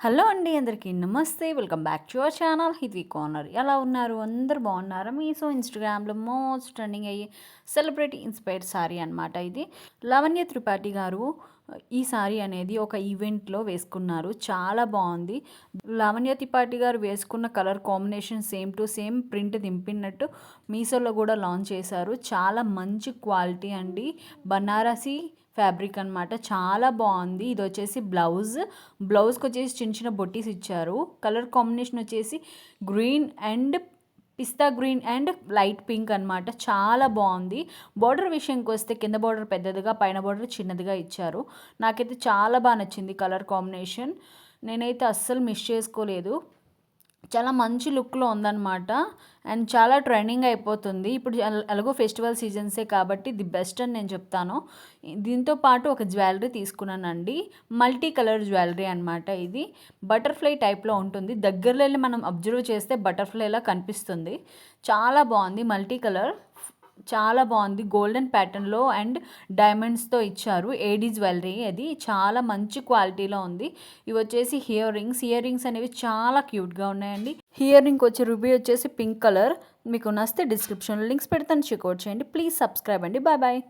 Hello అండి, అందరికీ నమస్తే. Welcome back to our channel Hithvi corner. ఎలా ఉన్నారు? అందరు బాగున్నారా? ఇన్స్టాగ్రామ్లో మోస్ట్ ట్రెండింగ్ అయ్యే సెలబ్రిటీ ఇన్స్పైర్డ్ శారీ అనమాట ఇది. లవణ్య త్రిపాఠి గారు ఈ శారీ అనేది ఒక ఈవెంట్లో వేసుకున్నారు. చాలా బాగుంది. లవణ్య త్రిపాఠి గారు వేసుకున్న colour combination same to same print దింపినట్టు మీషోలో కూడా లాంచ్ చేశారు. చాలా మంచి క్వాలిటీ అండి. బనారసి ఫ్యాబ్రిక్ అనమాట. చాలా బాగుంది. ఇది వచ్చేసి బ్లౌజ్కి వచ్చేసి చిన్న చిన్న బొట్టీస్ ఇచ్చారు. కలర్ కాంబినేషన్ వచ్చేసి green and pista green and light pink అనమాట. చాలా బాగుంది. బార్డర్ విషయంకి వస్తే కింద బార్డర్ పెద్దదిగా, పైన బార్డర్ చిన్నదిగా ఇచ్చారు. నాకైతే చాలా బాగా నచ్చింది కలర్ కాంబినేషన్. నేనైతే అస్సలు మిస్ చేసుకోలేదు. చాలా మంచి లుక్లో ఉందన్నమాట. అండ్ చాలా ట్రెండింగ్ అయిపోతుంది ఇప్పుడు. ఎలాగో ఫెస్టివల్ సీజన్సే కాబట్టి ది బెస్ట్ అని నేను చెప్తాను. దీంతో పాటు ఒక జ్యువెలరీ తీసుకున్నానండి. మల్టీ కలర్ జ్యువెలరీ అనమాట. ఇది బటర్ఫ్లై టైప్లో ఉంటుంది. దగ్గరలో వెళ్ళి మనం అబ్జర్వ్ చేస్తే బటర్ఫ్లైలా కనిపిస్తుంది. చాలా బాగుంది. మల్టీ కలర్ చాలా బాగుంది. గోల్డెన్ ప్యాటర్న్లో అండ్ డైమండ్స్తో ఇచ్చారు. ఏడీ జ్యువెలరీ. అది చాలా మంచి క్వాలిటీలో ఉంది. ఇవి వచ్చేసి ఇయర్ రింగ్స్ అనేవి చాలా క్యూట్గా ఉన్నాయండి. ఇయర్ రింగ్ వచ్చి రూబీ వచ్చేసి పింక్ కలర్. మీకు నచ్చితే డిస్క్రిప్షన్లో లింక్స్ పెడతాను, చెక్అవుట్ చేయండి. ప్లీజ్ సబ్స్క్రైబ్ అండి. Bye bye.